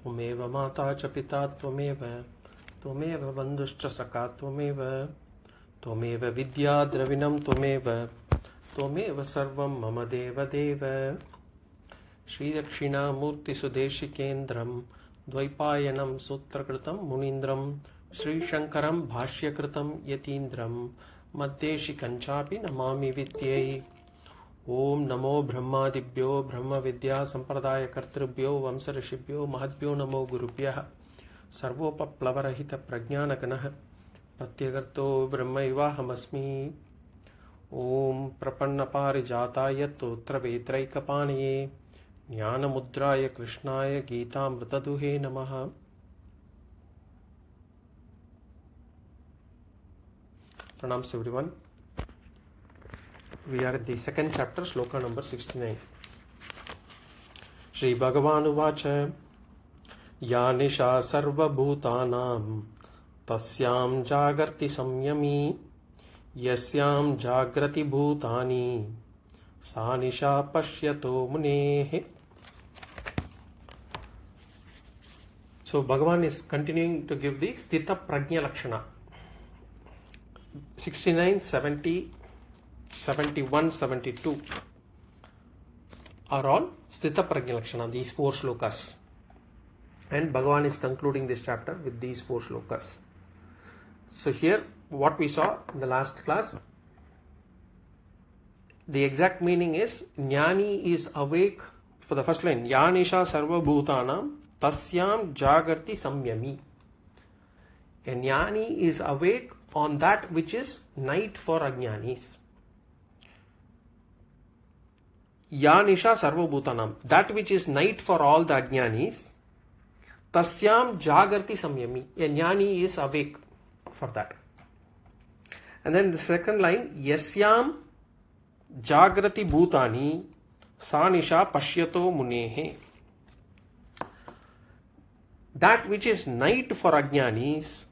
त्वमेव माता च पिता त्वमेव त्वमेव बन्धुश्च सखा त्वमेव विद्या द्रविणं त्वमेव सर्वं मम देवदेव श्रीदक्षिणामूर्तिसुदेशिकेन्द्रं द्वैपायनं सूत्रकृतं मुनीन्द्रं श्रीशङ्करं भाष्यकृतं यतीन्द्रं मद्देशिकञ्चापि नमामि विद्यै। ॐ नमो ब्रह्मादिभ्यो ब्रह्मविद्यासम्प्रदायकर्तृभ्यो वंशऋषिभ्यो महद्भ्यो नमो गुरुभ्यः। सर्वोपप्लवरहितप्रज्ञानगणः प्रत्यगर्तो ब्रह्मैवाहमस्मि। ॐ प्रपन्नपारिजाताय तोत्रवेत्रैकपाणये ज्ञानमुद्राय कृष्णाय गीतामृतदुहे नमः। Pranams everyone. We are at the second chapter, Sloka number 69. Shri Bhagavan Uvacha Ya nisha sarvabhutanam tasyam jagarti samyami yasyam jagrati bhutani sa nisha pashyato munehe. So Bhagavan is continuing to give the Sthitha Prajna Lakshana. 69, 70, 71, 72 are all Sthitha Prajna Lakshana, these 4 slokas. And Bhagavan is concluding this chapter with these 4 slokas. So here, what we saw in the last class, the exact meaning is, Jnani is awake, for the first line, Yanisha sarva bhutanam tasyam jagarti samyami. A Jnani is awake on that which is night for Ajnanis. Yanisha sarva bhutanam, that which is night for all the Ajnanis, tasyam jagarti samyami. A Jnani is awake for that. And then the second line, yasyam jagrati bhutani sanisha pashyato munehe. That which is night for Ajnanis,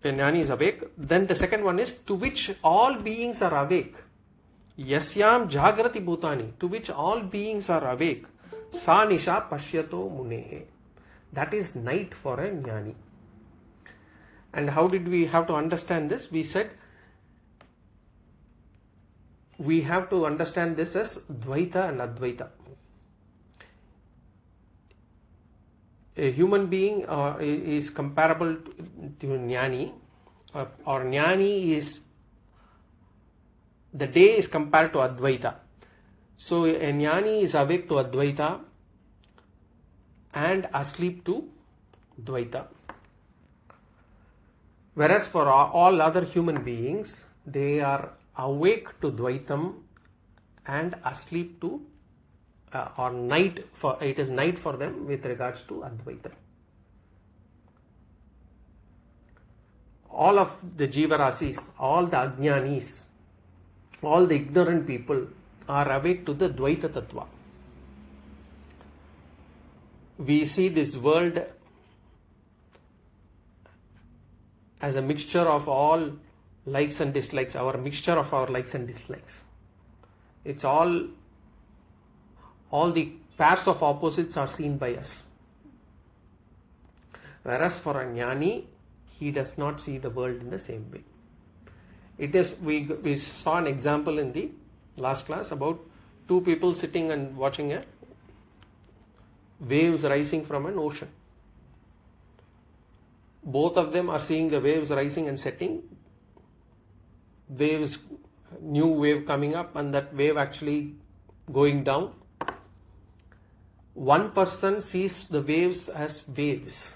a Jnani is awake. Then the second one is, to which all beings are awake. Yasyam jagrati bhutani, to which all beings are awake. Sa nisha pashyato munehe. That is night for a Jnani. And how did we have to understand this? We said we have to understand this as Dvaita and Advaita. A human being is comparable to Jnani, or Jnani is, the day is compared to Advaita. So a Jnani is awake to Advaita and asleep to Dvaita. Whereas for all other human beings, they are awake to Dvaitam and asleep to or night for, it is night for them with regards to Advaita. All of the Jivarasis, all the Ajnanis, all the ignorant people are awake to the Dvaita Tattva. We see this world as a mixture of all likes and dislikes, our mixture of our likes and dislikes. It's all the pairs of opposites are seen by us. Whereas for a Jnani, he does not see the world in the same way. It is, we saw an example in the last class about 2 people sitting and watching a waves rising from an ocean. Both of them are seeing the waves rising and setting. Waves, new wave coming up and that wave actually going down. One person sees the waves as waves.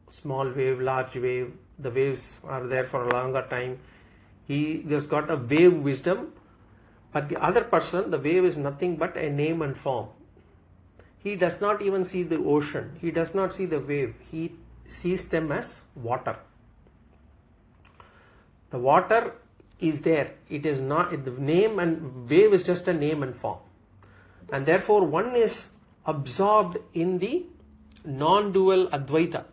Small wave, large wave. The waves are there for a longer time. He just got a wave wisdom. But the other person, the wave is nothing but a name and form. He does not even see the ocean. He does not see the wave. He sees them as water. The water is there. It is not, the name and wave is just a name and form. And therefore one is absorbed in the non-dual Advaita.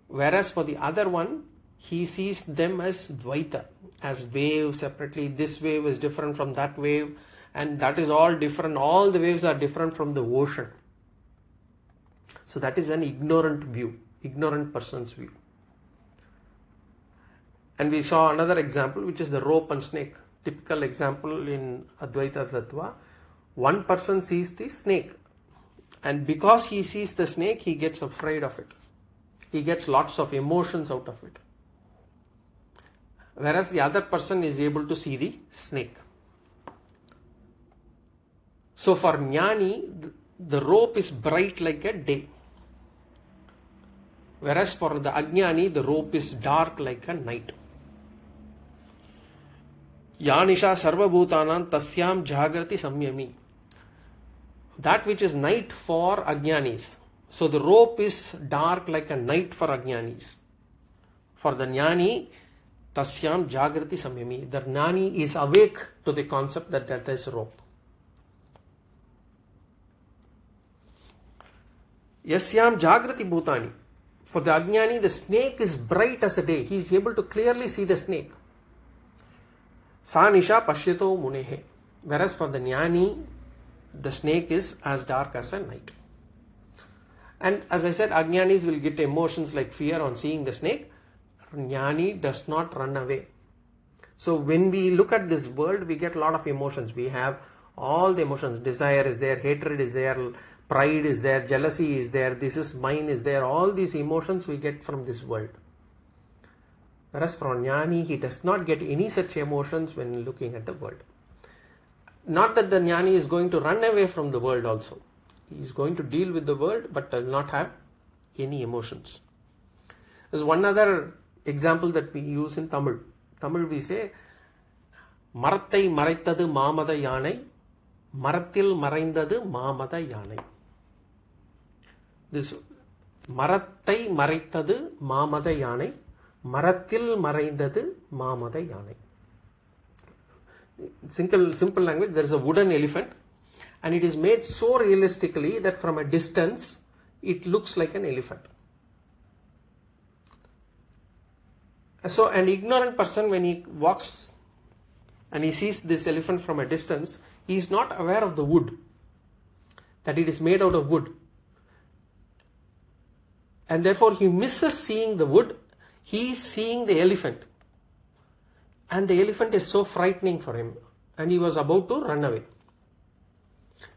Whereas for the other one, he sees them as Dvaita, as waves separately. This wave is different from that wave, and that is all different. All the waves are different from the ocean. So that is an ignorant view, ignorant person's view. And we saw another example, which is the rope and snake. Typical example in Advaita Tattva. One person sees the snake, and because he sees the snake, he gets afraid of it. He gets lots of emotions out of it. Whereas the other person is able to see the snake. So for Jnani, the rope is bright like a day. Whereas for the Ajnani, the rope is dark like a night. Yanisha sarvabhutanam tasyam jagrati samyami. That which is night for Ajnanis. So the rope is dark like a night for Ajnanis. For the Jnani, tasyam jagrati samyami. The Jnani is awake to the concept that is rope. Yasyam jagrati bhutani. For the Ajnani, the snake is bright as a day. He is able to clearly see the snake. Sa nisha pashyato munehe. Whereas for the Jnani, the snake is as dark as a night. And as I said, Ajnanis will get emotions like fear on seeing the snake. Jnani does not run away. So when we look at this world, we get a lot of emotions. We have all the emotions. Desire is there, hatred is there, pride is there, jealousy is there, this is mine is there. All these emotions we get from this world. Whereas for Jnani, he does not get any such emotions when looking at the world. Not that the Jnani is going to run away from the world also. He is going to deal with the world but does not have any emotions. There's one other example that we use in Tamil. Tamil we say, Marattai maraitadu mamada yanai, Maratil maraindadu mamada yanai. This Marattai maraitadu mamada yanai, Maratil maraindadu mamada yanai. Simple language, there is a wooden elephant and it is made so realistically that from a distance it looks like an elephant. So an ignorant person, when he walks and he sees this elephant from a distance, he is not aware of the wood, that it is made out of wood. And therefore he misses seeing the wood, he is seeing the elephant. And the elephant is so frightening for him. And he was about to run away.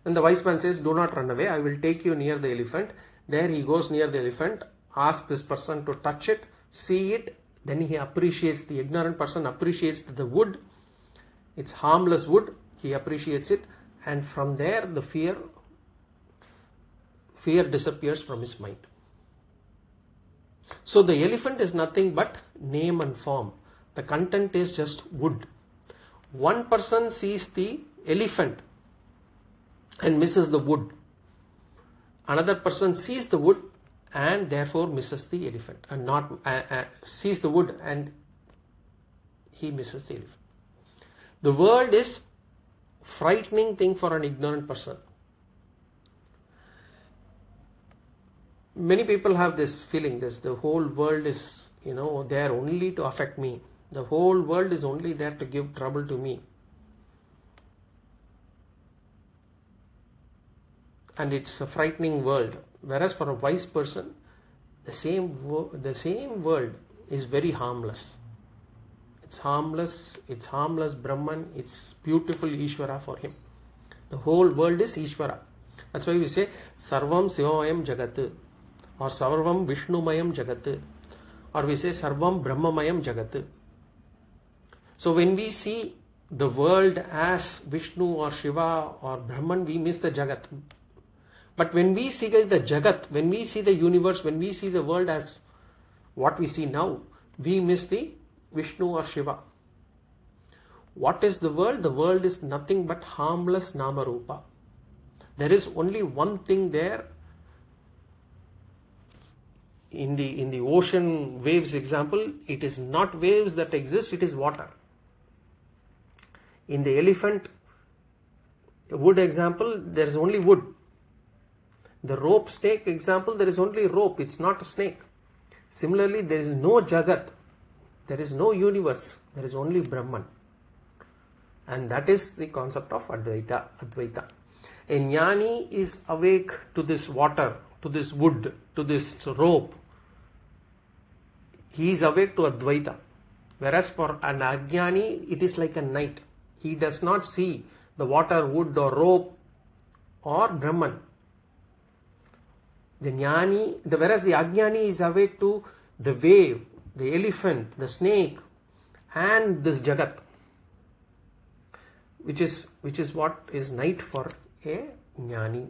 And the wise man says, do not run away, I will take you near the elephant. There he goes near the elephant, asks this person to touch it, see it. Then he appreciates, the ignorant person appreciates the wood. It's harmless wood. He appreciates it. And from there the fear disappears from his mind. So the elephant is nothing but name and form. The content is just wood. One person sees the elephant and misses the wood. Another person sees the wood and therefore misses the elephant, and not sees the wood and he misses the elephant. The world is frightening thing for an ignorant person. Many people have this feeling, the whole world is, there only to affect me. The whole world is only there to give trouble to me. And it's a frightening world. Whereas for a wise person, the same world is very harmless. It's harmless Brahman, it's beautiful Ishvara for him. The whole world is Ishvara. That's why we say sarvaṃ śivamayam jagat, or sarvaṃ viṣṇumayam jagat, or we say sarvaṃ brahmamayam jagat. So when we see the world as Vishnu or Shiva or Brahman, we miss the jagat. But when we see the jagat, when we see the universe, when we see the world as what we see now, we miss the Vishnu or Shiva. What is the world? The world is nothing but harmless Namarupa. There is only one thing there. In the ocean waves example, it is not waves that exist, it is water. In the elephant wood example, there is only wood. The rope snake example, there is only rope, it's not a snake. Similarly, there is no jagat, there is no universe, there is only Brahman. And that is the concept of Advaita. A Jnani is awake to this water, to this wood, to this rope. He is awake to Advaita. Whereas for an Ajnani, it is like a night. He does not see the water, wood or rope or Brahman. Whereas the Ajnani is awake to the wave, the elephant, the snake and this jagat, which is what is night for a Jnani.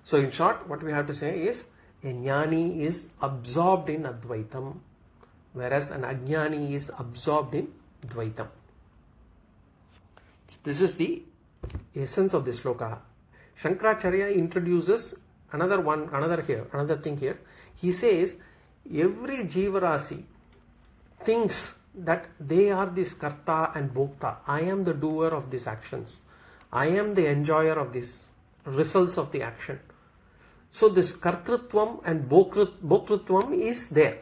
So in short, what we have to say is, a Jnani is absorbed in Advaitam, whereas an Ajnani is absorbed in Dvaitam. This is the essence of this sloka. Shankaracharya introduces another thing here. He says, every Jivarasi thinks that they are this karta and bhokta. I am the doer of these actions. I am the enjoyer of these results of the action. So this kartrutvam and bhoktritvam is there.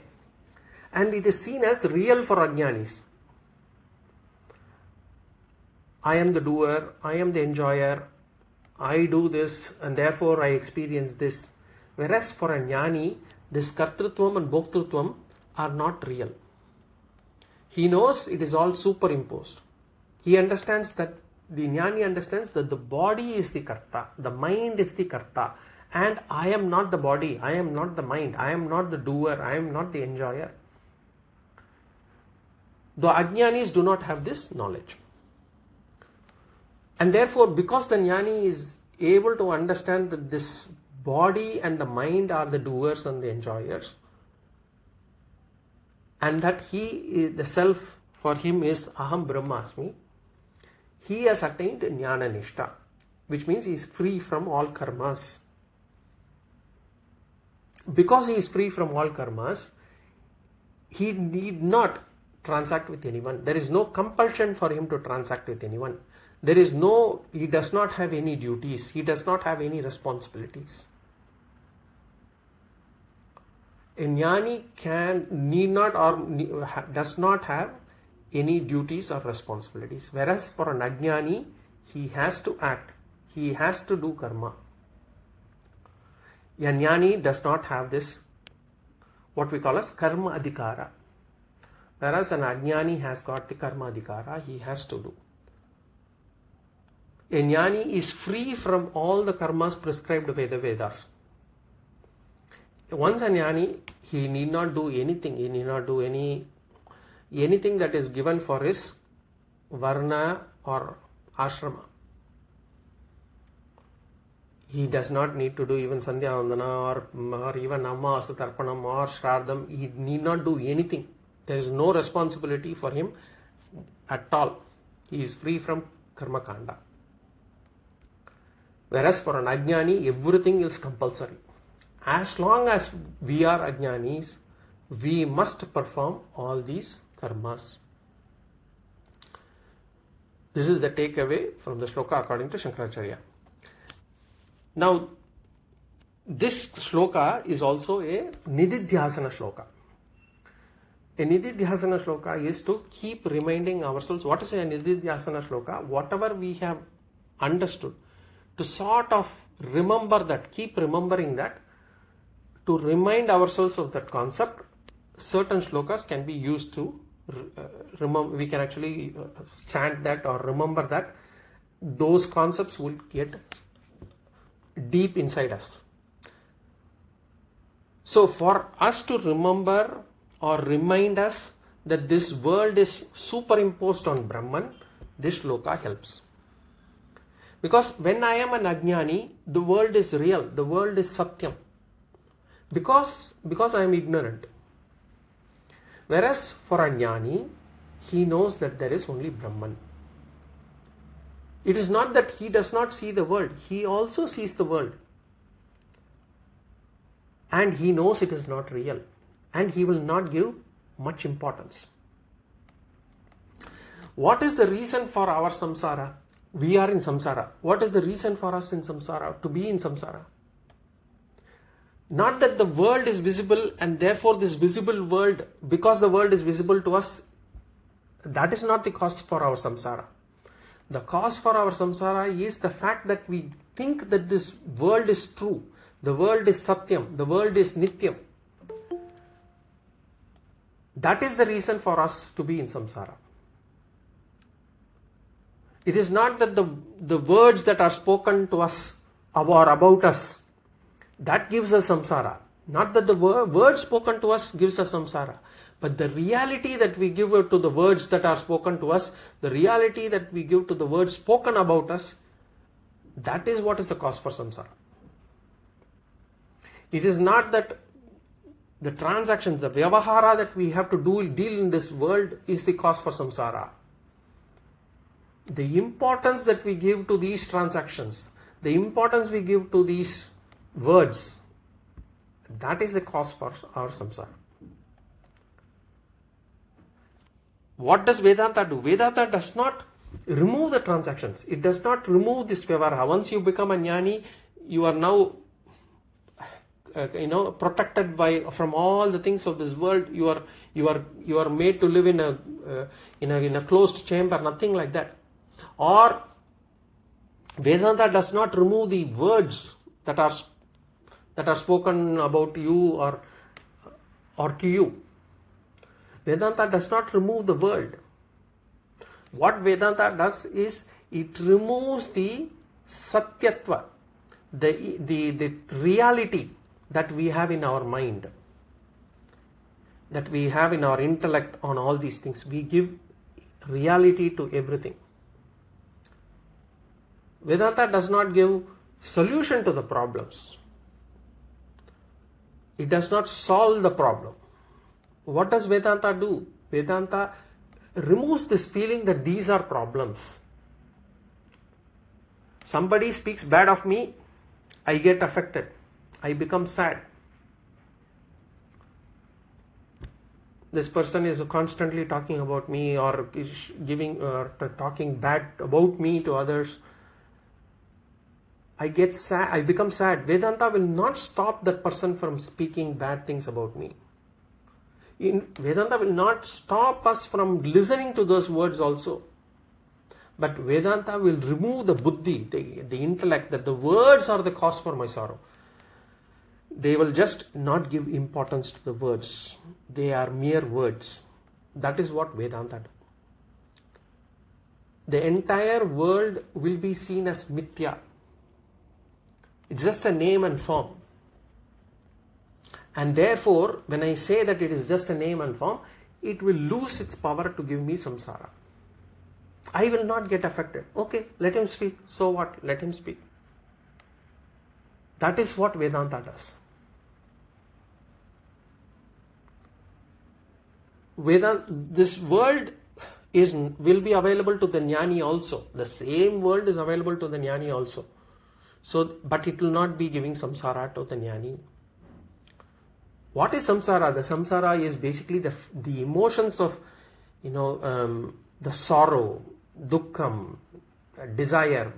And it is seen as real for Ajnanis. I am the doer, I am the enjoyer, I do this and therefore I experience this. Whereas for a Jnani, this kartrutvam and bhoktritvam are not real. He knows it is all superimposed. He understands that, the Jnani understands that the body is the karta, the mind is the karta, and I am not the body, I am not the mind, I am not the doer, I am not the enjoyer. The Ajnanis do not have this knowledge. And therefore, because the Jnani is able to understand that this body and the mind are the doers and the enjoyers, and that the self for him is Aham Brahmasmi, he has attained Jnana Nishta, which means he is free from all karmas. Because he is free from all karmas, he need not transact with anyone. There is no compulsion for him to transact with anyone. He does not have any duties. He does not have any responsibilities. A Jnani does not have any duties or responsibilities. Whereas for an Ajnani, he has to act. He has to do karma. A Jnani does not have this, what we call as karma adhikara. Whereas an Ajnani has got the karma adhikara, he has to do. A Jnani is free from all the karmas prescribed by the Vedas. Once a Jnani, he need not do anything. He need not do anything that is given for his varna or ashrama. He does not need to do even Sandhya Vandana or even Amasa Tarpanam or Shraddham. He need not do anything. There is no responsibility for him at all. He is free from karma kanda. Whereas for an Ajnani, everything is compulsory. As long as we are Ajnanis, we must perform all these karmas. This is the takeaway from the sloka according to Shankaracharya. Now, this sloka is also a nididhyasana sloka. A nididhyasana sloka is to keep reminding ourselves. What is a nididhyasana sloka? Whatever we have understood, to sort of remember that, keep remembering that, to remind ourselves of that concept. Certain slokas can be used to remember. We can actually chant that or remember that. Those concepts will get deep inside us. So for us to remember or remind us that this world is superimposed on Brahman, this sloka helps. Because when I am an Ajnani, the world is real, the world is satyam. Because I am ignorant. Whereas for a Jnani, he knows that there is only Brahman. It is not that he does not see the world, he also sees the world. And he knows it is not real. And he will not give much importance. What is the reason for our samsara? We are in samsara. What is the reason for us in samsara? To be in samsara. Not that the world is visible and therefore this visible world, because the world is visible to us, That is not the cause for our samsara. The cause for our samsara is the fact that we think that this world is true. The world is satyam. The world is nityam. That is the reason for us to be in samsara. It is not that the words that are spoken to us or about us, that gives us samsara. Not that the words spoken to us gives us samsara. But the reality that we give to the words that are spoken to us, the reality that we give to the words spoken about us, that is what is the cause for samsara. It is not that the transactions, the vyavahara that we have to deal in this world is the cause for samsara. The importance that we give to these transactions, the importance we give to these words, that is the cause for our samsara. What does Vedanta do? Vedanta does not remove the transactions. It does not remove this vyavahara. Once you become a jnani, you are now protected from all the things of this world. You are made to live in a closed chamber, nothing like that. Or Vedanta does not remove the words that are spoken about you or to you. Vedanta does not remove the world. What Vedanta does is it removes the satyatva, the reality that we have in our mind, that we have in our intellect on all these things. We give reality to everything. Vedanta does not give solution to the problems. It does not solve the problem. What does Vedanta do? Vedanta removes this feeling that these are problems. Somebody speaks bad of me, I get affected. I become sad. This person is constantly talking about me or is talking bad about me to others. I get sad. I become sad. Vedanta will not stop that person from speaking bad things about me. Vedanta will not stop us from listening to those words also. But Vedanta will remove the buddhi, the intellect, that the words are the cause for my sorrow. They will just not give importance to the words. They are mere words. That is what Vedanta does. The entire world will be seen as mithya. It's just a name and form. And therefore, when I say that it is just a name and form, it will lose its power to give me samsara. I will not get affected. Okay, let him speak. So what? Let him speak. That is what Vedanta does. This world will be available to the jnani also. The same world is available to the jnani also. But it will not be giving samsara to the jnani. What is samsara? The samsara is basically the emotions of, the sorrow, dukkham, desire,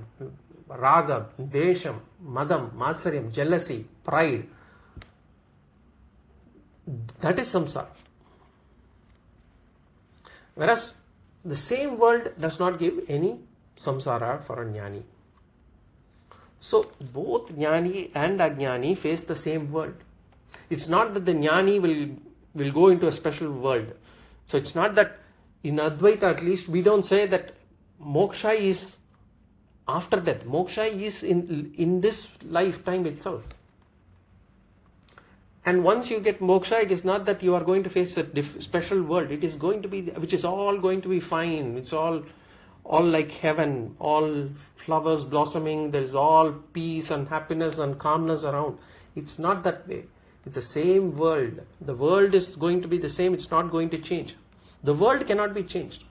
raga, desham, madam, matsaryam, jealousy, pride. That is samsara. Whereas the same world does not give any samsara for a jnani. So both jnani and ajnani face the same world. It's not that the jnani will go into a special world. So it's not that in Advaita at least we don't say that moksha is after death. Moksha is in this lifetime itself. And once you get moksha, it is not that you are going to face a special world. It is going to be, which is all going to be fine. It's all like heaven, all flowers blossoming. There is all peace and happiness and calmness around. It's not that way. It's the same world. The world is going to be the same. It's not going to change. The world cannot be changed.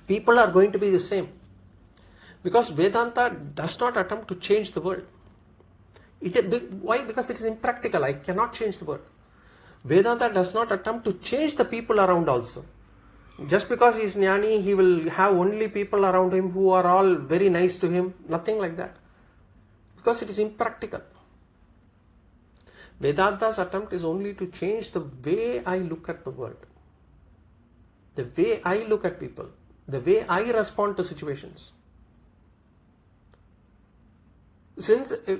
People are going to be the same. Because Vedanta does not attempt to change the world. Why? Because it is impractical. I cannot change the world. Vedanta does not attempt to change the people around also. Just because he is jnani, he will have only people around him who are all very nice to him. Nothing like that. Because it is impractical. Vedanta's attempt is only to change the way I look at the world. the way I look at people, the way I respond to situations. Since a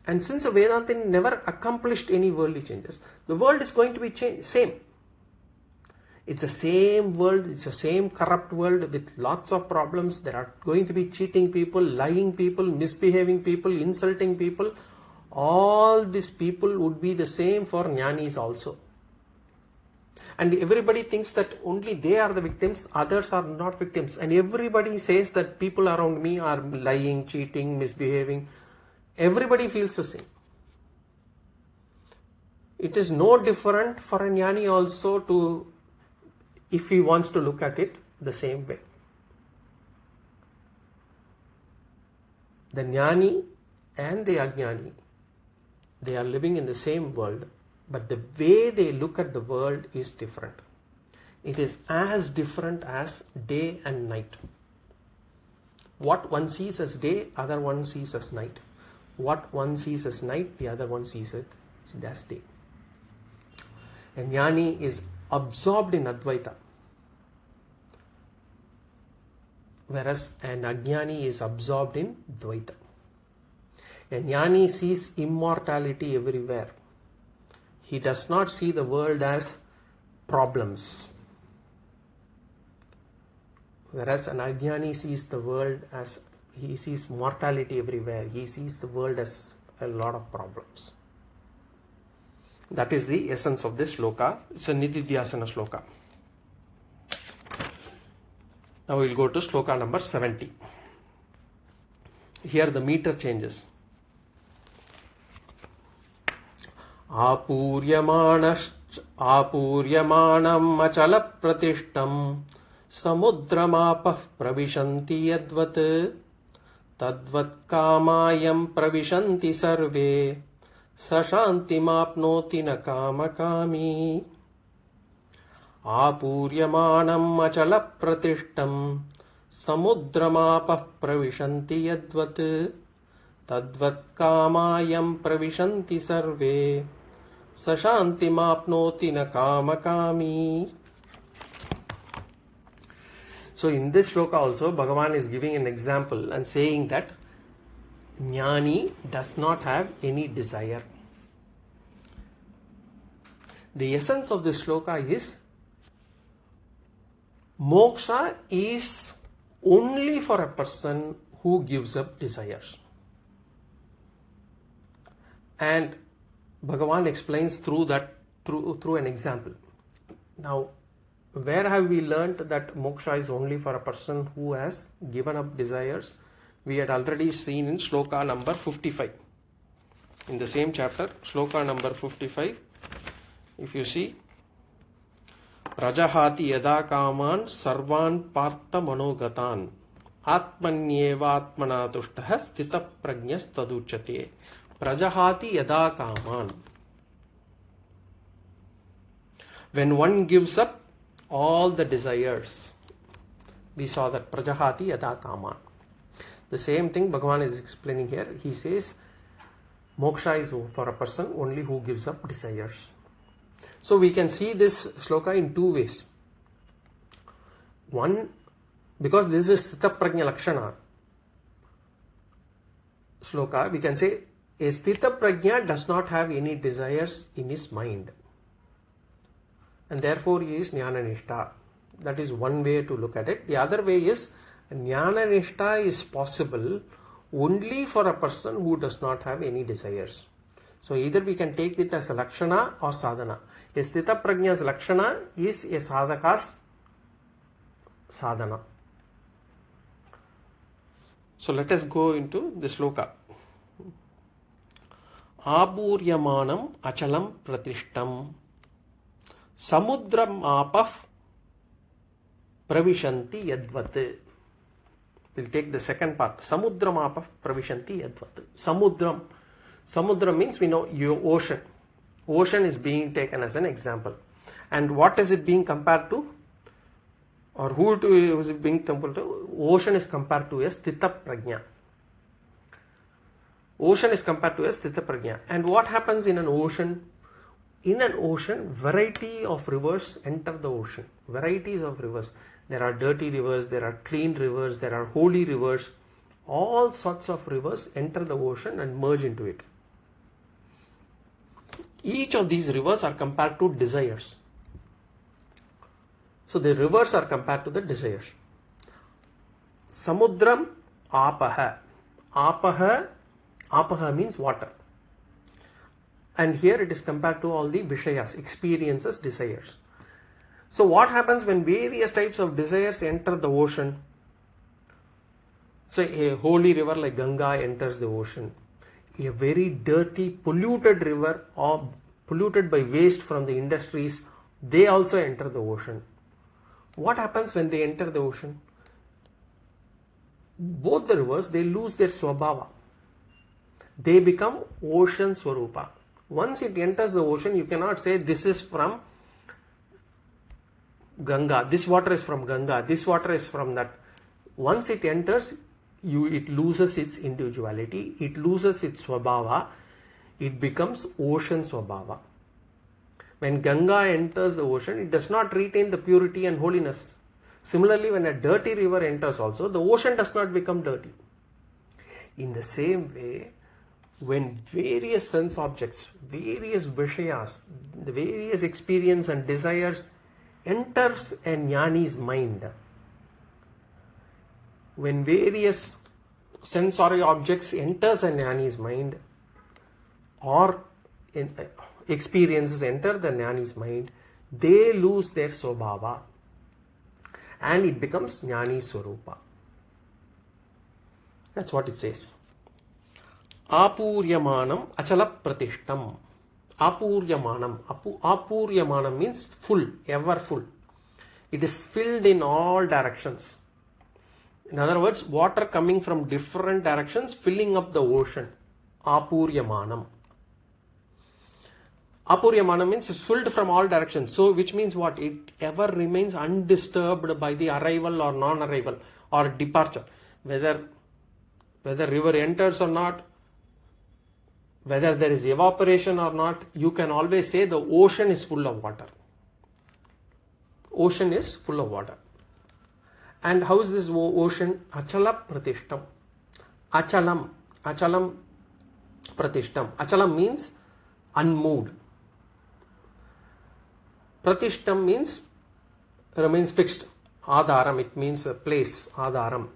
Vedantin never accomplished any worldly changes, the world is going to be same. It's the same world, it's the same corrupt world with lots of problems. There are going to be cheating people, lying people, misbehaving people, insulting people. All these people would be the same for Jnanis also. And everybody thinks that only they are the victims, others are not victims. And everybody says that people around me are lying, cheating, misbehaving. Everybody feels the same. It is no different for a Jnani also to, if he wants to look at it the same way. The Jnani and the Ajnani, they are living in the same world, but the way they look at the world is different. It is as different as day and night. What one sees as day, other one sees as night. What one sees as night, the other one sees it as day. A Jnani is absorbed in Advaita, whereas an Ajnani is absorbed in Dvaita. A Jnani sees immortality everywhere. He does not see the world as problems. Whereas an Ajnani sees the world as, he sees mortality everywhere. He sees the world as a lot of problems. That is the essence of this sloka. It's a Nididhyasana sloka. Now we will go to sloka number 70. Here the meter changes. Apuryamanam achala pratishtam samudramapah pravishanti yadvat tadvat kamayam pravishanti sarve sashantimapnoti na kamakami. Apuryamanam achala pratishtam samudramapah pravishanti yadvat tadvat kamayam pravishanti sarve sashantimapnoti na kamakami. So in this sloka also, Bhagavan is giving an example and saying that Jnani does not have any desire. The essence of this sloka is moksha is only for a person who gives up desires. And Bhagavan explains through an example. Now, where have we learnt that moksha is only for a person who has given up desires? We had already seen in sloka number 55. In the same chapter, sloka number 55, if you see, Prajahati yada kaman sarvaṃ partha manogatan atmanyeva atmana tushtaha sthita prajñas taduchyate. Prajahati yada kaman. When one gives up all the desires, we saw that Prajahati yada kaman. The same thing Bhagavan is explaining here. He says moksha is for a person only who gives up desires. So we can see this sloka in two ways. One, because this is Sthitha Prajna Lakshana sloka, we can say a Sthitha Prajna does not have any desires in his mind. And therefore he is Jnana Nishta. That is one way to look at it. The other way is Jnana Nishta is possible only for a person who does not have any desires. So either we can take it as a Lakshana or Sadhana. A Sthitha Prajna's Lakshana is a Sadhaka's Sadhana. So let us go into the sloka. Apuryamanam achalam pratishtam samudram apah pravishanti yadvat. We'll take the second part. Samudram apah pravishanti yadvat. Samudram. Samudram means we know your ocean. Ocean is being taken as an example. And what is it being compared to? Or who is it being compared to? Ocean is compared to a Sthitha Prajna. Ocean is compared to a Sthitha Prajna. And what happens in an ocean? in an ocean, variety of rivers enter the ocean. Varieties of rivers. There are dirty rivers, there are clean rivers, there are holy rivers. All sorts of rivers enter the ocean and merge into it. Each of these rivers are compared to desires. So the rivers are compared to the desires. Samudram apaha. Apaha means water. And here it is compared to all the vishayas, experiences, desires. So what happens when various types of desires enter the ocean? So a holy river like Ganga enters the ocean. A very dirty, polluted river or polluted by waste from the industries, they also enter the ocean. What happens when they enter the ocean? Both the rivers, they lose their swabhava. They become ocean swarupa. Once it enters the ocean, you cannot say this is from Ganga, this water is from Ganga, this water is from that. Once it enters, it loses its individuality, it loses its swabhava, it becomes ocean swabhava. When Ganga enters the ocean, it does not retain the purity and holiness. Similarly, when a dirty river enters also, the ocean does not become dirty. In the same way, when various sense objects, various vishayas, the various experience and desires enters a jnani's mind, when various sensory objects enters a jnani's mind or experiences enter the jnani's mind, they lose their swabhava and it becomes jnani swarupa. That's what it says. Apuryamanam achala pratishtam. Apuryamanam. Apuryamanam means full, ever full. It is filled in all directions. In other words, water coming from different directions filling up the ocean. Apuryamanam. Apuryamanam means it's filled from all directions. So which means what? It ever remains undisturbed by the arrival or non-arrival or departure. Whether river enters or not, whether there is evaporation or not, you can always say the ocean is full of water. Ocean is full of water. And how is this ocean? Achala pratishtam. Achalam pratishtam. Achalam means unmoved. Pratishtam means remains fixed. Adharam, it means a place. Adharam.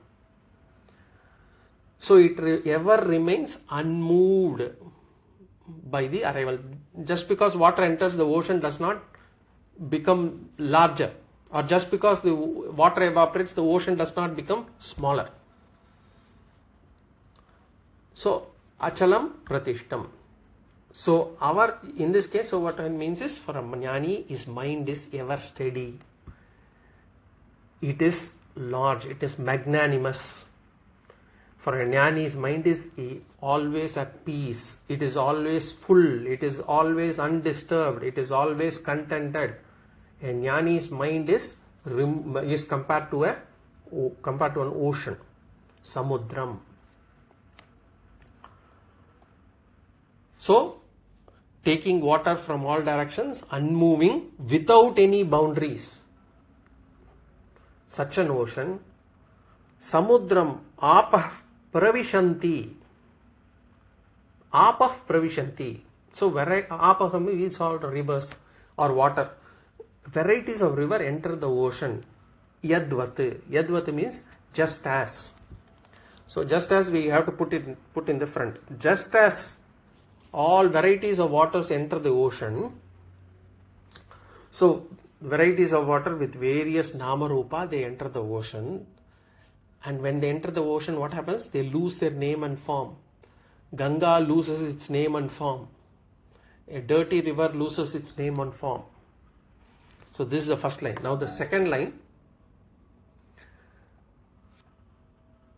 So it ever remains unmoved by the arrival. Just because water enters the ocean does not become larger, or just because the water evaporates, the ocean does not become smaller. So achalam pratishtam. So in this case, so what it means is, for a jnani, his mind is ever steady. It is large, it is magnanimous. For a jnani's mind is always at peace. It is always full. It is always undisturbed. It is always contented. A jnani's mind is compared to an ocean, samudram. So, taking water from all directions, unmoving, without any boundaries. Such an ocean, samudram apah pravishanti. Apah pravishanti. So, apah is all rivers or water. Varieties of river enter the ocean. Yadvat. Yadvat means just as. So, just as we have to put in the front. Just as all varieties of waters enter the ocean. So, varieties of water with various nama rupa, they enter the ocean. And when they enter the ocean, what happens? They lose their name and form. Ganga loses its name and form. A dirty river loses its name and form. So this is the first line. Now the second line.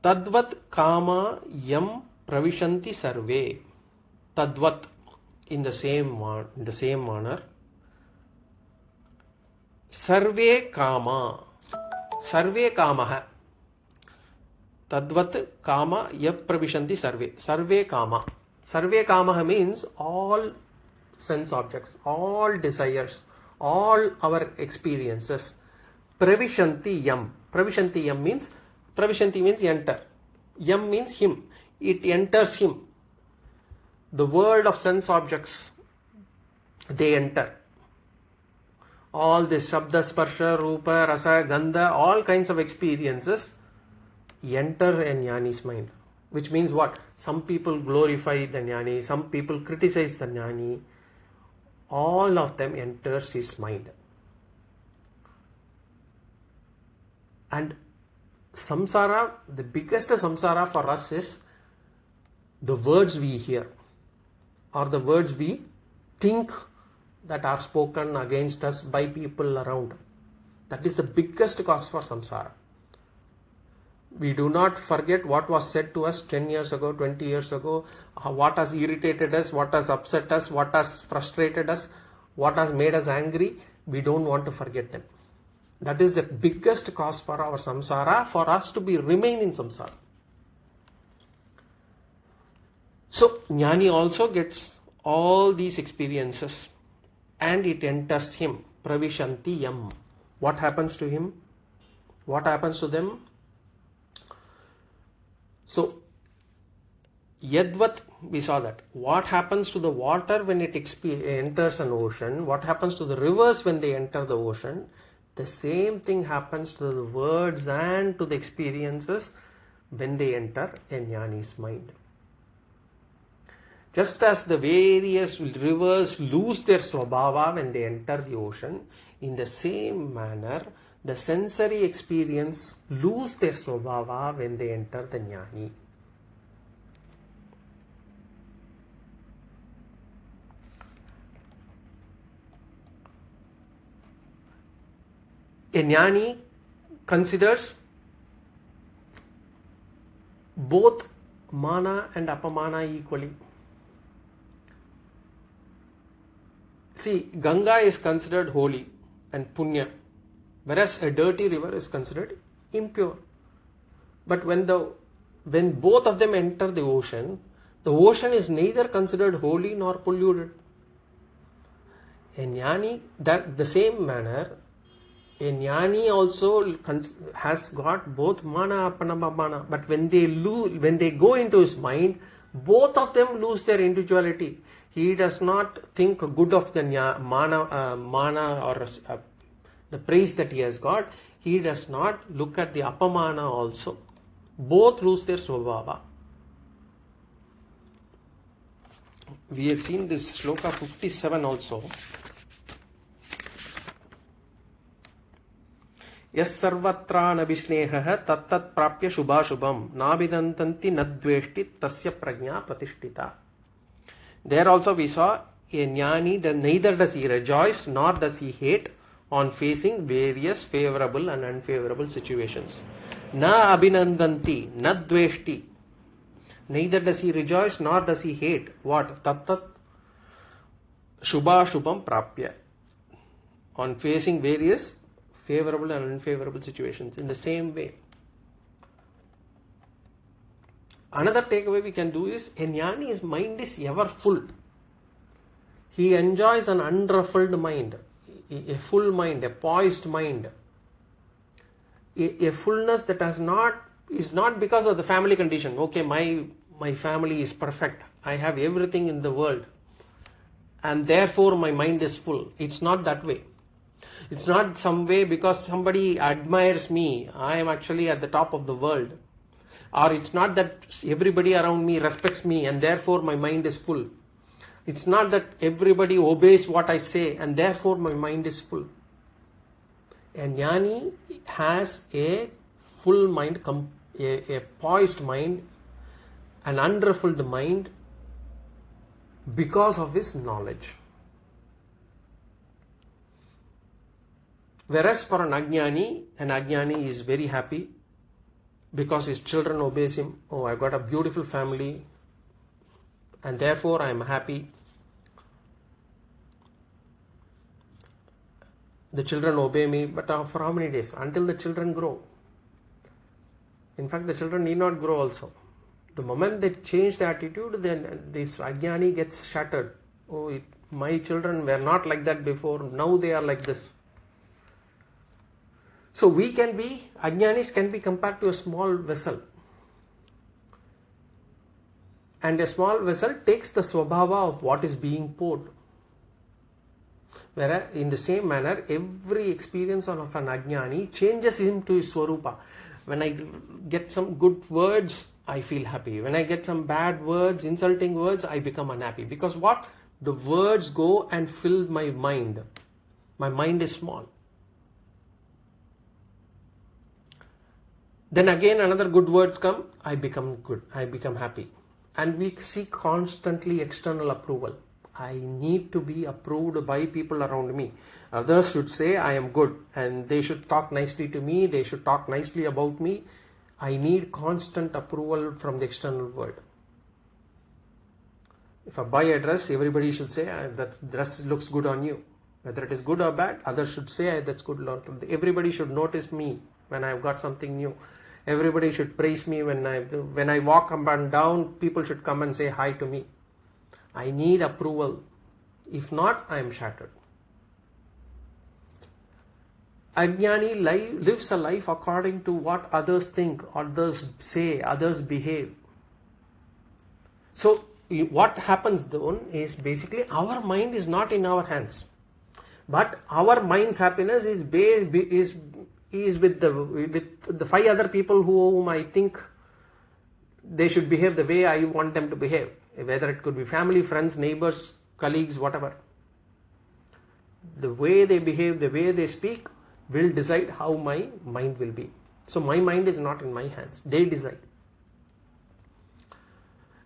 Tadvat kama yam pravishanti sarve. Tadvat, in the same manner. Sarve kama. Sarve kamaha. Tadvat kama yap pravishanti sarve. Sarve kama. Sarve kama means all sense objects, all desires, all our experiences. Pravishanti yam. Pravishanti yam means, pravishanti means enter. Yam means him. It enters him. The world of sense objects, they enter. All this Shabda, Sparsha, Rupa, Rasa, Gandha, all kinds of experiences enter a Jnani's mind. Which means what? Some people glorify the Jnani, some people criticize the Jnani. All of them enters his mind. And samsara, the biggest samsara for us is the words we hear, or the words we think that are spoken against us by people around. That is the biggest cause for samsara. We do not forget what was said to us 10 years ago, 20 years ago, what has irritated us, what has upset us, what has frustrated us, what has made us angry. We don't want to forget them. That is the biggest cause for our samsara, for us to remain in samsara. So, Jnani also gets all these experiences and it enters him. Pravishanti yam. What happens to him? What happens to them? So, Yadvat, we saw that. What happens to the water when it enters an ocean? What happens to the rivers when they enter the ocean? The same thing happens to the words and to the experiences when they enter a Jnani's mind. Just as the various rivers lose their svabhava when they enter the ocean, in the same manner, the sensory experience lose their svabhava when they enter the Jnani. A Jnani considers both mana and apamana equally. See, Ganga is considered holy and punya, whereas a dirty river is considered impure. But when both of them enter the ocean is neither considered holy nor polluted. A Jnani, that the same manner, a Jnani also has got both mana, apana, but when they go into his mind, both of them lose their individuality. He does not think good of the mana or the praise that he has got. He does not look at the apamana also. Both lose their svabhava. We have seen this Sloka 57 also. Yas sarvatra nabhisneha tattat prapya shubhashubham nabidantanti nadveshti tasya prajna pratishtita. There also we saw a Jnani, neither does he rejoice nor does he hate on facing various favorable and unfavorable situations. Na abhinandanti, na dveshti. Neither does he rejoice nor does he hate. What? Tattat shubhashubham prapya. On facing various favorable and unfavorable situations in the same way. Another takeaway we can do is a Jnani's mind is ever full. He enjoys an unruffled mind, a full mind, a poised mind, a fullness that is not because of the family condition. Okay, my family is perfect. I have everything in the world, and therefore my mind is full. It's not that way. It's not some way because somebody admires me, I am actually at the top of the world. Or it's not that everybody around me respects me and therefore my mind is full. It's not that everybody obeys what I say and therefore my mind is full. A Jnani has a full mind, a poised mind, an unruffled mind because of his knowledge. Whereas for an Ajnani is very happy because his children obeys him. Oh, I've got a beautiful family and therefore I am happy. The children obey me, but for how many days? Until the children grow. In fact, the children need not grow also. The moment they change the attitude, then this Ajnani gets shattered. Oh, My children were not like that before, now they are like this. So Ajnanis can be compared to a small vessel. And a small vessel takes the swabhava of what is being poured. Whereas in the same manner, every experience of an Ajnani changes him to his swarupa. When I get some good words, I feel happy. When I get some bad words, insulting words, I become unhappy. Because what? The words go and fill my mind. My mind is small. Then again another good words come, I become good, I become happy. And we seek constantly external approval. I need to be approved by people around me. Others should say I am good and they should talk nicely to me, they should talk nicely about me. I need constant approval from the external world. If I buy a dress, everybody should say that dress looks good on you. Whether it is good or bad, others should say that's good. Everybody should notice me when I've got something new. Everybody should praise me when I walk up and down. People should come and say hi to me. I need approval. If not, I am shattered. Ajnani lives a life according to what others think, others say, others behave. So what happens then is basically our mind is not in our hands. But our mind's happiness is with the five other people whom I think they should behave the way I want them to behave. Whether it could be family, friends, neighbors, colleagues, whatever. The way they behave, the way they speak will decide how my mind will be. So my mind is not in my hands. They decide.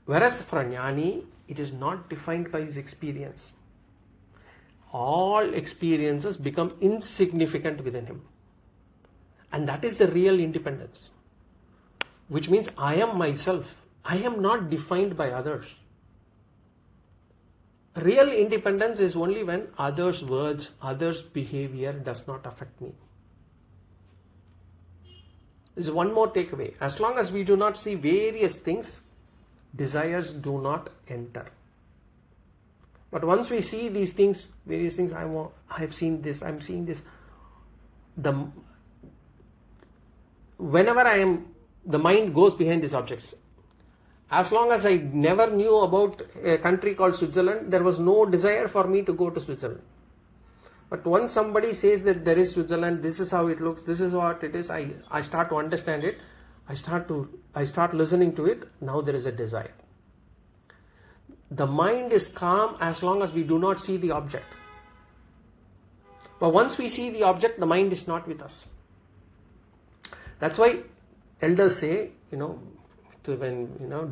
Whereas for a Jnani, it is not defined by his experience. All experiences become insignificant within him. And that is the real independence. Which means I am myself. I am not defined by others. Real independence is only when others' words, others' behavior does not affect me. This is one more takeaway. As long as we do not see various things, desires do not enter. But once we see these things, various things, I have seen this, I'm seeing this. Whenever the mind goes behind these objects. As long as I never knew about a country called Switzerland, there was no desire for me to go to Switzerland. But once somebody says that there is Switzerland, this is how it looks, this is what it is, I start to understand it, I start listening to it, now there is a desire. The mind is calm as long as we do not see the object. But once we see the object, the mind is not with us. That's why elders say, do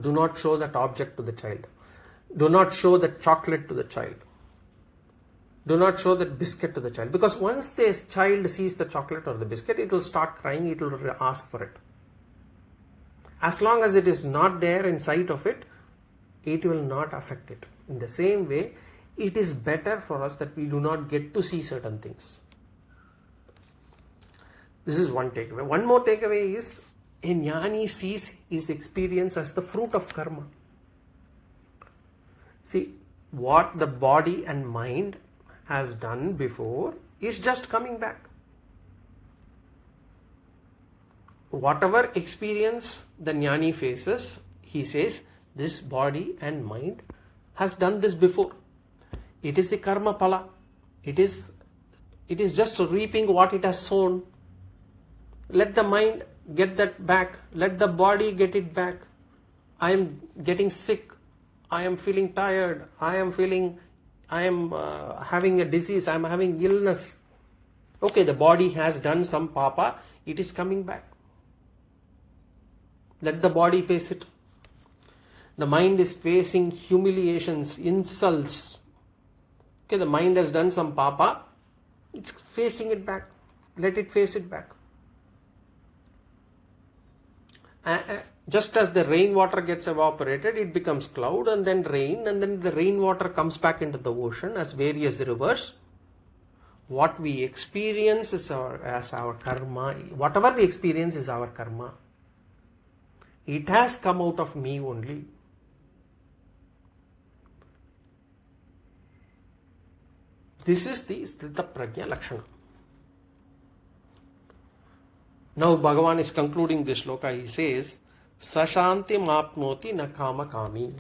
not show that object to the child. Do not show that chocolate to the child. Do not show that biscuit to the child. Because once the child sees the chocolate or the biscuit, it will start crying, it will ask for it. As long as it is not there in sight of it, it will not affect it. In the same way, it is better for us that we do not get to see certain things. This is one takeaway. One more takeaway is, a Jnani sees his experience as the fruit of karma. See, what the body and mind has done before is just coming back. Whatever experience the Jnani faces, he says, this body and mind has done this before. It is the karma pala. It is just reaping what it has sown. Let the mind get that back. Let the body get it back. I am getting sick. I am feeling tired. I am having a disease. I am having illness. Okay, the body has done some papa. It is coming back. Let the body face it. The mind is facing humiliations, insults. Okay, the mind has done some papa. It's facing it back. Let it face it back. Just as the rainwater gets evaporated, it becomes cloud and then rain, and then the rainwater comes back into the ocean as various rivers. What we experience is as our karma. Whatever we experience is our karma. It has come out of me only. This is the Sthitha Prajna Lakshana. Now Bhagavan is concluding this sloka. He says, Sashantim apnoti na kama kami.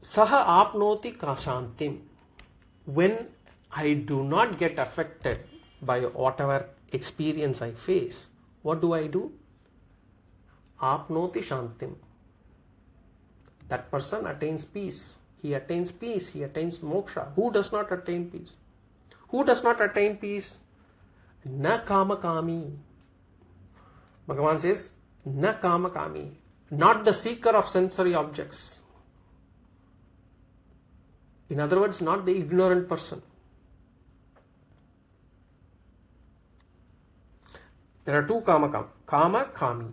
Saha apnoti kashantim. When I do not get affected by whatever experience I face, what do? Apnoti shantim. That person attains peace. He attains peace. He attains moksha. Who does not attain peace? Who does not attain peace? Na kama kami. Bhagavan says, na kama kami. Not the seeker of sensory objects. In other words, not the ignorant person. There are two kama kami.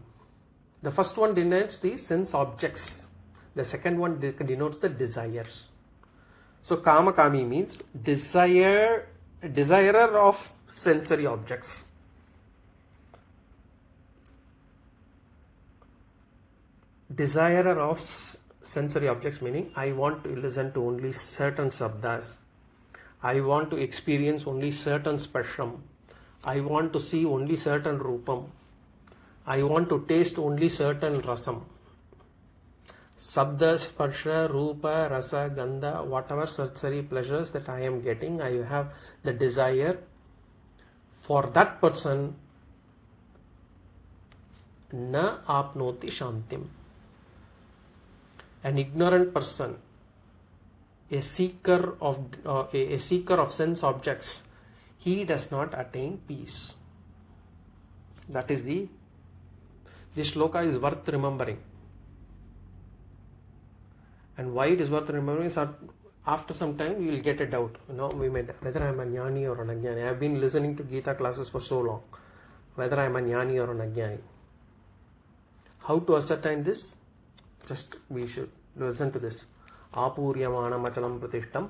The first one denotes the sense objects. The second one denotes the desires. So kama kami means desirer of sensory objects. Desirer of sensory objects meaning I want to listen to only certain sabdas. I want to experience only certain sparsham. I want to see only certain rupam. I want to taste only certain rasam. Sabda, sparsha, rupa, rasa, gandha, whatever sensory pleasures that I am getting, I have the desire. For that person, na apnoti shantim. An ignorant person, a seeker of sense objects, he does not attain peace. That is this sloka is worth remembering. And why it is worth remembering is after some time we will get a doubt. Whether I am a Jnani or an Ajnani. I have been listening to Gita classes for so long. Whether I am a Jnani or an Ajnani. How to ascertain this? Just we should listen to this. Apuryamana machalam pratishtam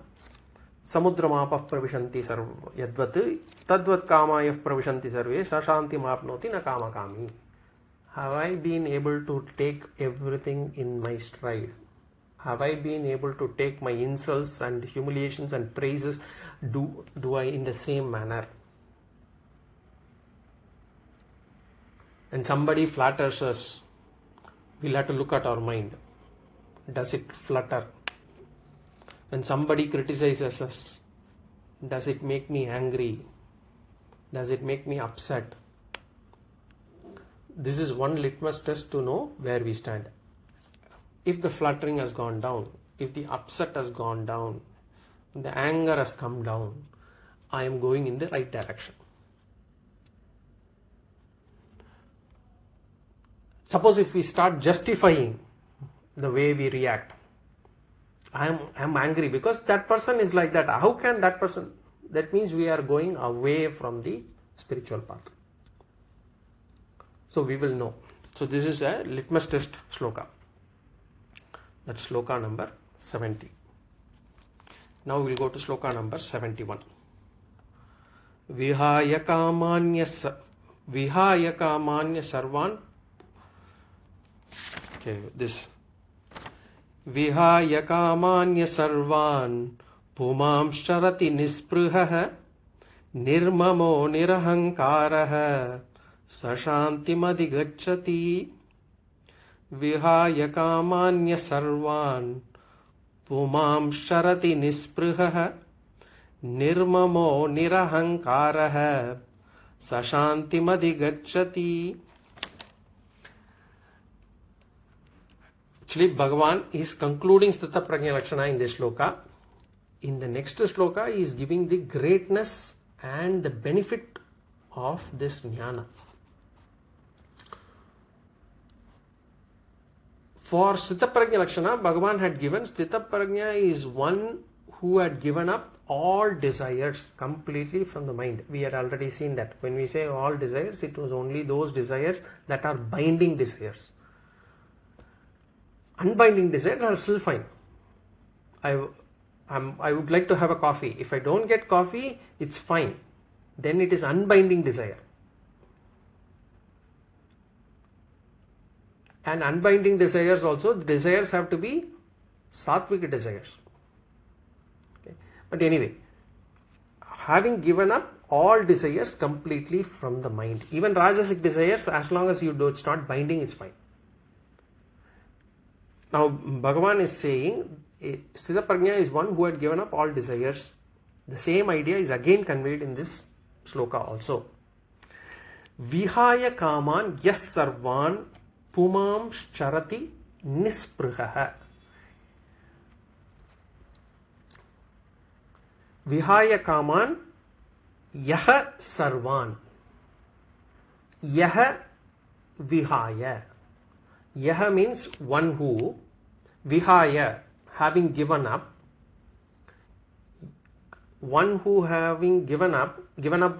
samudramapah pravishanti sarva yadvat tadvat kamayah pravishanti sarve sashanti mapnoti na kama kami. Have I been able to take everything in my stride? Have I been able to take my insults and humiliations and praises? Do I in the same manner? When somebody flatters us, we'll have to look at our mind. Does it flutter? When somebody criticizes us, does it make me angry? Does it make me upset? This is one litmus test to know where we stand. If the fluttering has gone down, if the upset has gone down, the anger has come down, I am going in the right direction. Suppose if we start justifying the way we react, I am angry because that person is like that. How can that person? That means we are going away from the spiritual path. So we will know. So this is a litmus test sloka. That's sloka number 70. Now we will go to sloka number 71. Vihaya kamanya sarvaṃ. Okay, this. Vihaya kamanya sarvaṃ pumam sharati nisprihah nirmamo nirahankarah sashantim adhigacchati. Vihaya kamanya sarvaṃ pumam sharati nisprihah nirmamo nirahankarah sashantim adhigacchati. Actually, Bhagavan is concluding Sthitha Prajna Lakshana in this sloka. In the next sloka, he is giving the greatness and the benefit of this jnana. For Sthitha Prajna Lakshana, Bhagavan had given Sthitha Prajna is one who had given up all desires completely from the mind. We had already seen that. When we say all desires, it was only those desires that are binding desires. Unbinding desires are still fine. I would like to have a coffee. If I don't get coffee, it's fine. Then it is unbinding desire. And unbinding desires also, desires have to be sattvic desires. Okay. But anyway, having given up all desires completely from the mind, even rajasic desires, as long as you do, it's not binding, it's fine. Now, Bhagavan is saying, Sthitha Prajna is one who had given up all desires. The same idea is again conveyed in this sloka also. Vihaya kaman yas sarvaṃ pumam charati nisprihah. Vihaya kaman yaha sarvaṃ. Yaha vihaya. Yaha means one who, vihaya, having given up, one who having given up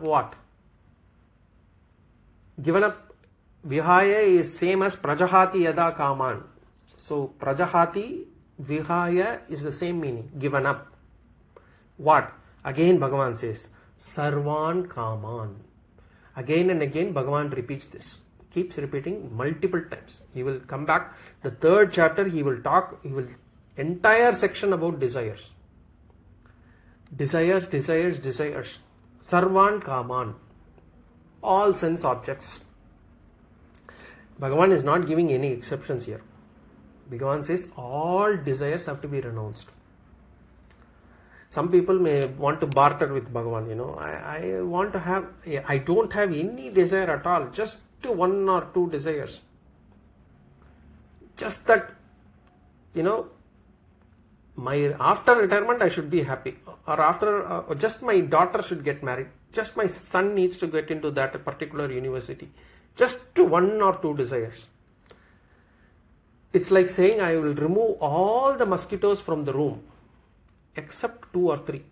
what? Given up, vihaya is same as prajahati yada kaman. So, prajahati, vihaya is the same meaning, given up. What? Again Bhagavan says, sarvaṃ kaman. Again and again Bhagavan repeats this. Keeps repeating multiple times. He will come back. The third chapter he will entire section about desires. Desires. Sarvaṃ kaman. All sense objects. Bhagavan is not giving any exceptions here. Bhagavan says all desires have to be renounced. Some people may want to barter with Bhagavan, I don't have any desire at all, just one or two desires. Just that, after retirement I should be happy, or after, just my daughter should get married, just my son needs to get into that particular university. Just one or two desires. It's like saying I will remove all the mosquitoes from the room, except 2 or 3.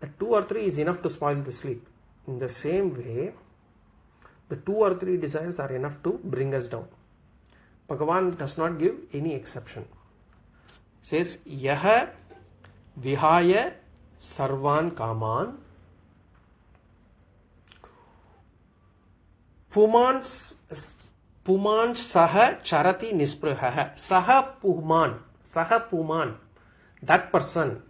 The 2 or 3 is enough to spoil the sleep. In the same way, the 2 or 3 desires are enough to bring us down. Bhagavan does not give any exception. It says, Yaha vihaya sarvaṃ kaman puman saha charati nisprihah. Saha puman. That person.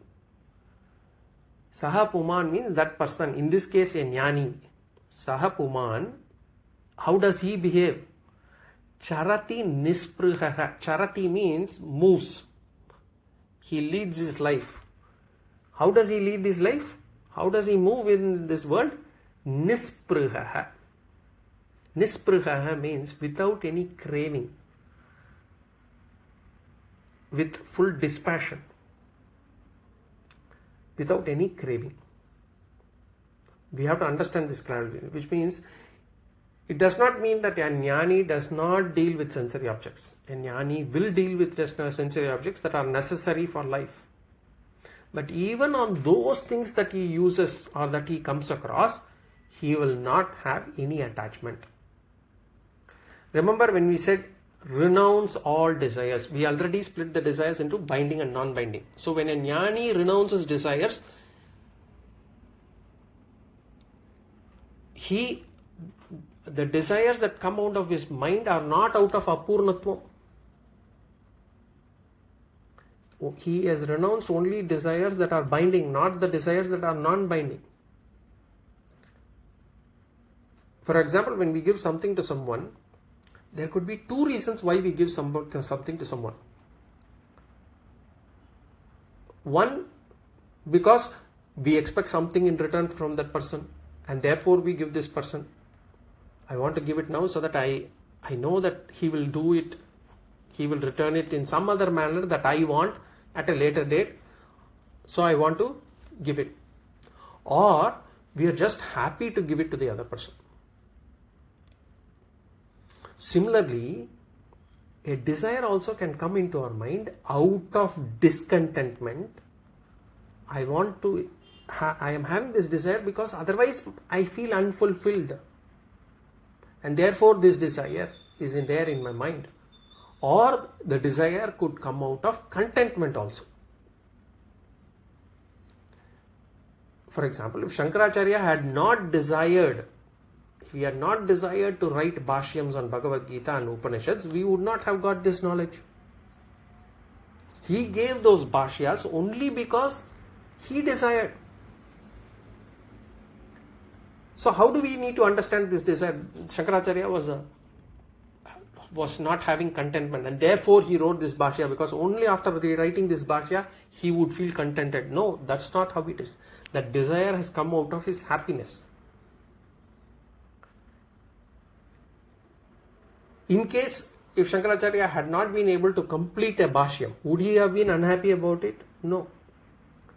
Saha puman means that person. In this case, a jnani. Saha puman. How does he behave? Charati nisprihah. Charati means moves. He leads his life. How does he lead his life? How does he move in this world? Nisprihah. Nisprihah means without any craving. With full dispassion. Without any craving. We have to understand this clearly, which means it does not mean that a jnani does not deal with sensory objects. A jnani will deal with sensory objects that are necessary for life. But even on those things that he uses or that he comes across, he will not have any attachment. Remember when we said renounce all desires, we already split the desires into binding and non-binding. So when a jnani renounces desires, the desires that come out of his mind are not out of apurnatvam. He has renounced only desires that are binding, not the desires that are non-binding. For example, when we give something to someone, there could be 2 reasons why we give something to someone. One, because we expect something in return from that person, and therefore we give this person. I want to give it now so that I know that he will do it, he will return it in some other manner that I want at a later date. So I want to give it. Or we are just happy to give it to the other person. Similarly, a desire also can come into our mind out of discontentment. I am having this desire because otherwise I feel unfulfilled. And therefore this desire is there in my mind. Or the desire could come out of contentment also. For example, if Shankaracharya had not desired, if he had not desired to write bhashyams on Bhagavad Gita and Upanishads, we would not have got this knowledge. He gave those bhashyas only because he desired. So how do we need to understand this desire? Shankaracharya was not having contentment, and therefore he wrote this bhashya, because only after rewriting this bhashya he would feel contented. No, that's not how it is. That desire has come out of his happiness. In case if Shankaracharya had not been able to complete a bhashyam, would he have been unhappy about it? No.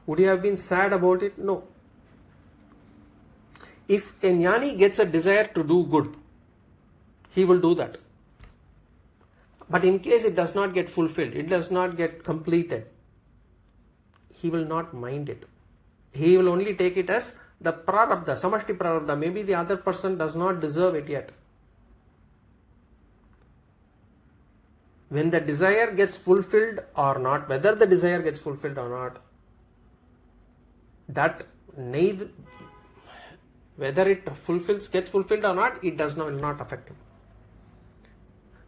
Would he have been sad about it? No. If a jnani gets a desire to do good, he will do that. But in case it does not get fulfilled, it does not get completed, he will not mind it. He will only take it as the prarabdha, samashti prarabdha. Maybe the other person does not deserve it yet. When the desire gets fulfilled or not, whether the desire gets fulfilled or not, that neither, whether it gets fulfilled or not, it will not affect him.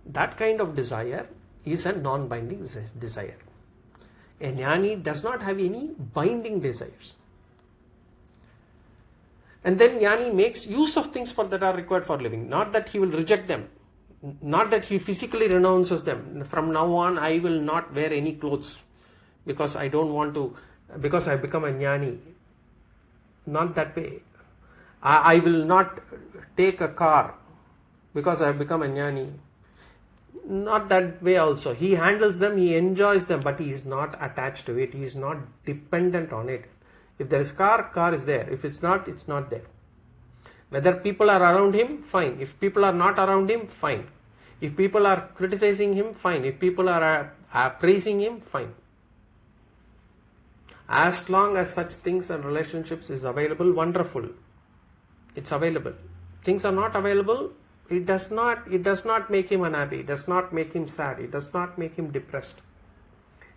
That kind of desire is a non-binding desire. A jnani does not have any binding desires. And then jnani makes use of things that are required for living. Not that he will reject them. Not that he physically renounces them. From now on, I will not wear any clothes because I don't want to, because I become a jnani. Not that way. I will not take a car because I have become a jnani. Not that way also. He handles them, he enjoys them, but he is not attached to it. He is not dependent on it. If there is car is there. If it's not there. Whether people are around him, fine. If people are not around him, fine. If people are criticizing him, fine. If people are praising him, fine. As long as such things and relationships is available, wonderful. It's available. Things are not available, it does not make him unhappy. It does not make him sad. It does not make him depressed.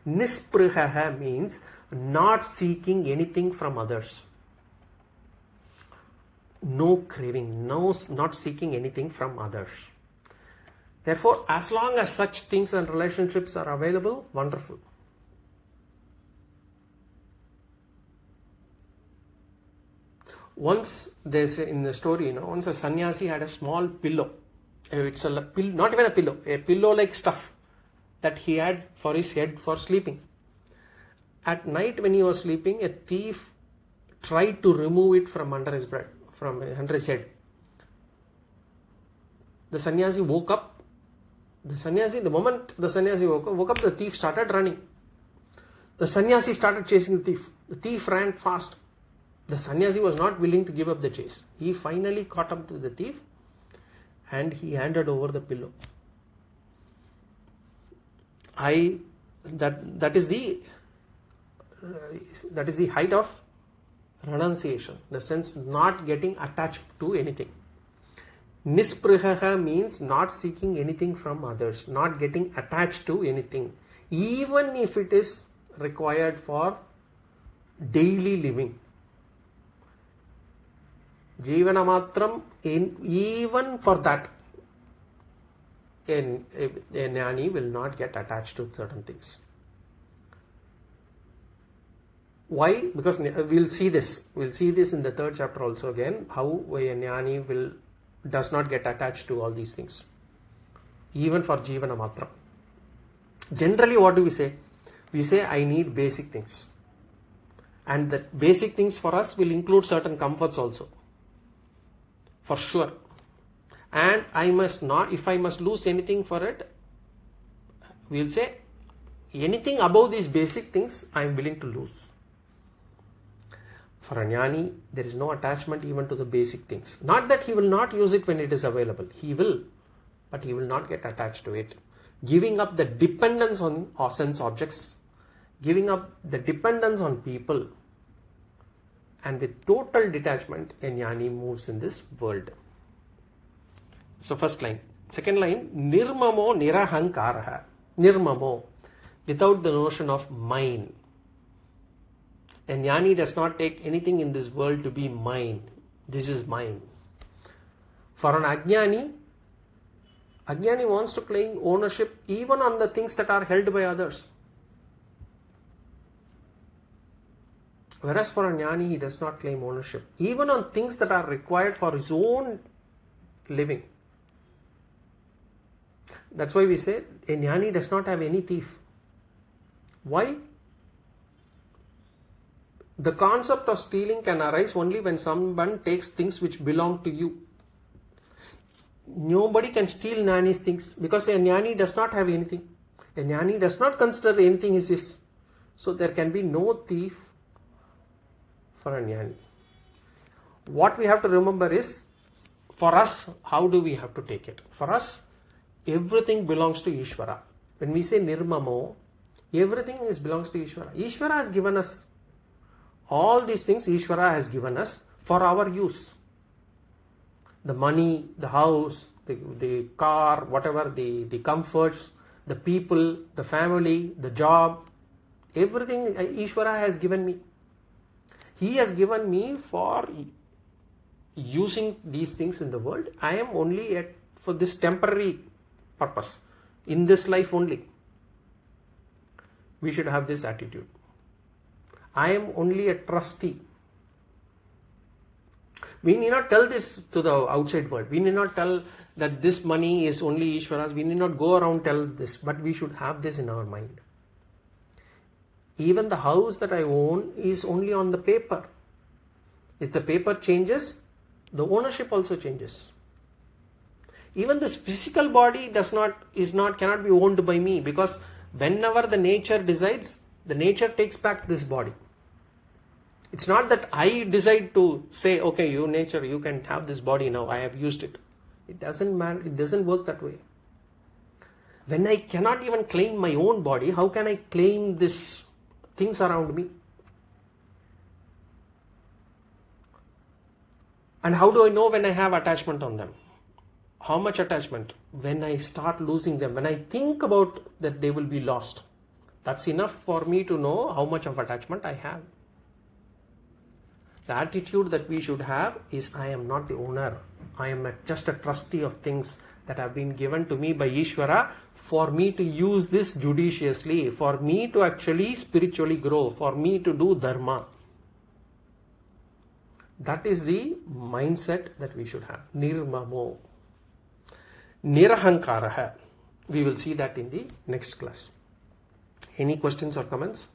Nisprihaha means not seeking anything from others. No craving, not seeking anything from others. Therefore, as long as such things and relationships are available, wonderful. Once there's in the story, once a sannyasi had a small pillow. It's not even a pillow like stuff that he had for his head for sleeping. At night when he was sleeping, a thief tried to remove it from under his head. The sannyasi woke up. The moment the sannyasi woke up, the thief started running. The sannyasi started chasing the thief. The thief ran fast. The sannyasi was not willing to give up the chase. He finally caught up to the thief and he handed over the pillow. That is the height of renunciation. The sense not getting attached to anything. Nisprihaha means not seeking anything from others, not getting attached to anything, even if it is required for daily living. Jivanamatram, even for that, a jnani will not get attached to certain things. Why? Because we'll see this. We'll see this in the third chapter also again, how a jnani does not get attached to all these things. Even for Jivanamatram. Generally, what do we say? We say, I need basic things. And the basic things for us will include certain comforts also. For sure. And if I must lose anything for it, we'll say, anything above these basic things, I am willing to lose. For a jnani, there is no attachment even to the basic things. Not that he will not use it when it is available. He will. But he will not get attached to it. Giving up the dependence on sense objects. Giving up the dependence on people. And with total detachment, a jnani moves in this world. So first line. Second line, nirmamo nirahankaraha. Nirmamo, without the notion of mine. A jnani does not take anything in this world to be mine. This is mine. For an ajnani wants to claim ownership even on the things that are held by others. Whereas for a jnani, he does not claim ownership, even on things that are required for his own living. That's why we say a jnani does not have any thief. Why? The concept of stealing can arise only when someone takes things which belong to you. Nobody can steal jnani's things because a jnani does not have anything. A jnani does not consider anything is his. So there can be no thief for a jnani. What we have to remember is, for us, how do we have to take it? For us, everything belongs to Ishvara. When we say nirmamo, everything belongs to Ishvara. Ishvara has given us all these things. Ishvara has given us for our use. The money, the house, the car, whatever, the comforts, the people, the family, the job, everything Ishvara has given me. He has given me for using these things in the world. I am only for this temporary purpose, in this life only. We should have this attitude. I am only a trustee. We need not tell this to the outside world. We need not tell that this money is only Ishvara's. We need not go around tell this, but we should have this in our mind. Even the house that I own is only on the paper. If the paper changes, the ownership also changes. Even this physical body cannot be owned by me, because whenever the nature decides, the nature takes back this body. It's not that I decide to say, okay, you nature, you can have this body now, I have used it. It doesn't work that way. When I cannot even claim my own body, how can I claim these things around me? And how do I know when I have attachment on them? How much attachment? When I start losing them, when I think about that they will be lost, that's enough for me to know how much of attachment I have. The attitude that we should have is, I am not the owner. I am just a trustee of things that have been given to me by Ishvara for me to use this judiciously, for me to actually spiritually grow, for me to do dharma. That is the mindset that we should have. Nirmamo. Nirahankaraha. We will see that in the next class. Any questions or comments?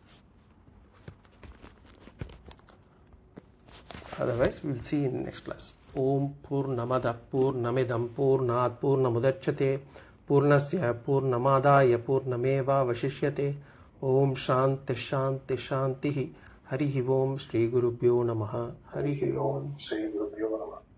Otherwise, we will see in the next class. Om Purnamada Purnamidam Purnat Purnamudachyate Purnasya Purnamadaya Purnameva Vashishyate. Om Shanti Shanti Shanti. Harihi Om Shri Gurubhyo Namaha. Harihi Om Shri Gurubhyo